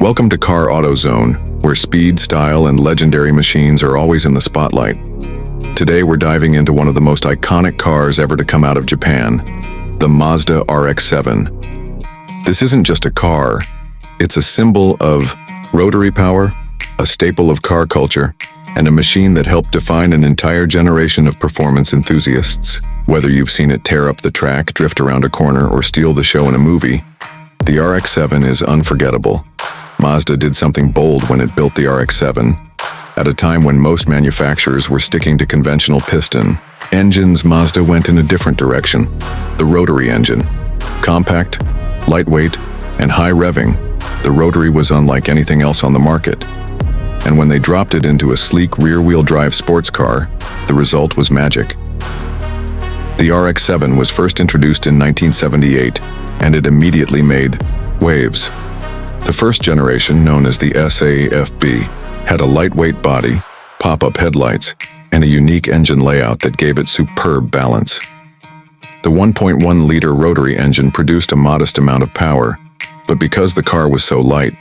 Welcome to Car Auto Zone, where speed, style, and legendary machines are always in the spotlight. Today we're diving into one of the most iconic cars ever to come out of Japan, the Mazda RX-7. This isn't just a car, it's a symbol of rotary power, a staple of car culture, and a machine that helped define an entire generation of performance enthusiasts. Whether you've seen it tear up the track, drift around a corner, or steal the show in a movie, the RX-7 is unforgettable. Mazda did something bold when it built the RX-7. At a time when most manufacturers were sticking to conventional piston engines, Mazda went in a different direction, the rotary engine. Compact, lightweight, and high revving, the rotary was unlike anything else on the market. And when they dropped it into a sleek rear-wheel drive sports car, the result was magic. The RX-7 was first introduced in 1978, and it immediately made waves. The first generation, known as the SAFB, had a lightweight body, pop-up headlights, and a unique engine layout that gave it superb balance. The 1.1-liter rotary engine produced a modest amount of power, but because the car was so light,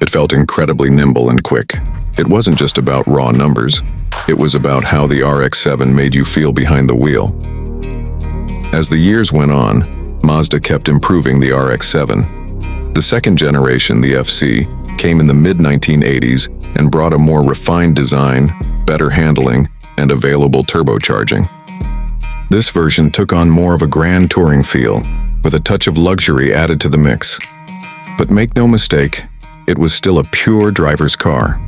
it felt incredibly nimble and quick. It wasn't just about raw numbers, it was about how the RX-7 made you feel behind the wheel. As the years went on, Mazda kept improving the RX-7. The second generation, the FC, came in the mid-1980s and brought a more refined design, better handling, and available turbocharging. This version took on more of a grand touring feel, with a touch of luxury added to the mix. But make no mistake, it was still a pure driver's car.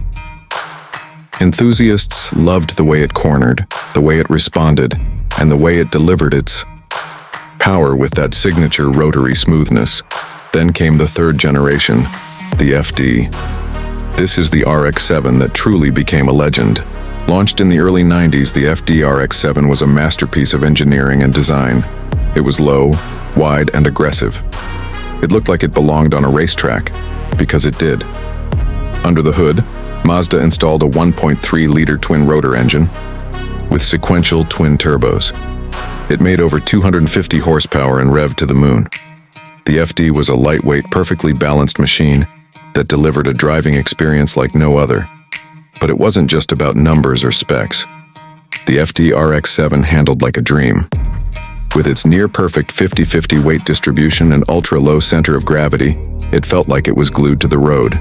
Enthusiasts loved the way it cornered, the way it responded, and the way it delivered its power with that signature rotary smoothness. Then came the third generation, the FD. This is the RX-7 that truly became a legend. Launched in the early 90s, the FD RX-7 was a masterpiece of engineering and design. It was low, wide, and aggressive. It looked like it belonged on a racetrack, because it did. Under the hood, Mazda installed a 1.3-liter twin-rotor engine with sequential twin turbos. It made over 250 horsepower and revved to the moon. The FD was a lightweight, perfectly balanced machine that delivered a driving experience like no other. But it wasn't just about numbers or specs. The FD RX-7 handled like a dream. With its near-perfect 50-50 weight distribution and ultra-low center of gravity, it felt like it was glued to the road.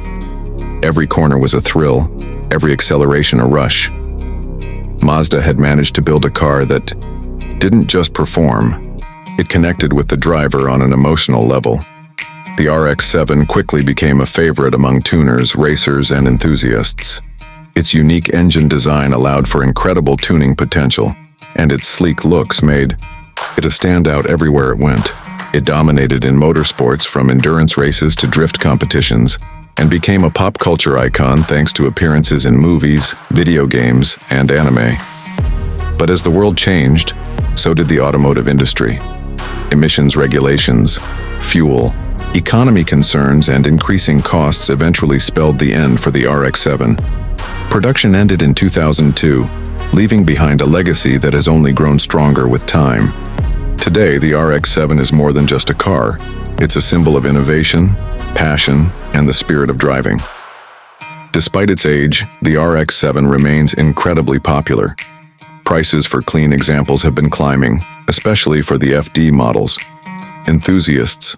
Every corner was a thrill, every acceleration a rush. Mazda had managed to build a car that didn't just perform, it connected with the driver on an emotional level. The RX-7 quickly became a favorite among tuners, racers, and enthusiasts. Its unique engine design allowed for incredible tuning potential, and its sleek looks made it a standout everywhere it went. It dominated in motorsports, from endurance races to drift competitions, and became a pop culture icon thanks to appearances in movies, video games, and anime. But as the world changed, so did the automotive industry. Emissions regulations, fuel, economy concerns, and increasing costs eventually spelled the end for the RX-7. Production ended in 2002, leaving behind a legacy that has only grown stronger with time. Today, the RX-7 is more than just a car. It's a symbol of innovation, passion, and the spirit of driving. Despite its age, the RX-7 remains incredibly popular. Prices for clean examples have been climbing, especially for the FD models. Enthusiasts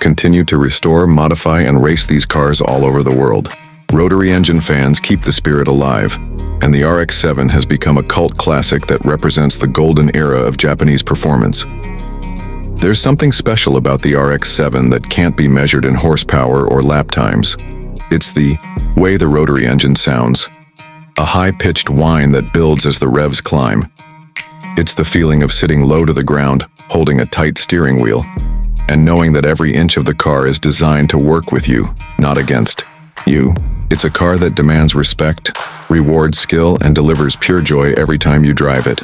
continue to restore, modify, and race these cars all over the world. Rotary engine fans keep the spirit alive, and the RX-7 has become a cult classic that represents the golden era of Japanese performance. There's something special about the RX-7 that can't be measured in horsepower or lap times. It's the way the rotary engine sounds, a high-pitched whine that builds as the revs climb. It's the feeling of sitting low to the ground, holding a tight steering wheel, and knowing that every inch of the car is designed to work with you, not against you. It's a car that demands respect, rewards skill, and delivers pure joy every time you drive it.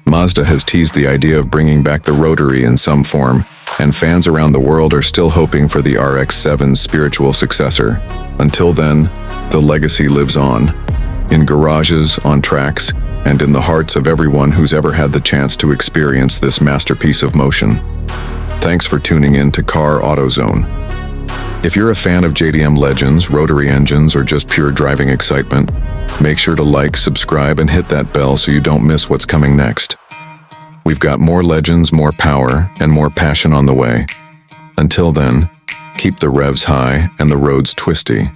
Mazda has teased the idea of bringing back the rotary in some form, and fans around the world are still hoping for the RX-7's spiritual successor. Until then, the legacy lives on, in garages, on tracks, and in the hearts of everyone who's ever had the chance to experience this masterpiece of motion. Thanks for tuning in to Car Auto Zone. If you're a fan of JDM legends, rotary engines, or just pure driving excitement, make sure to like, subscribe, and hit that bell so you don't miss what's coming next. We've got more legends, more power, and more passion on the way. Until then, keep the revs high and the roads twisty.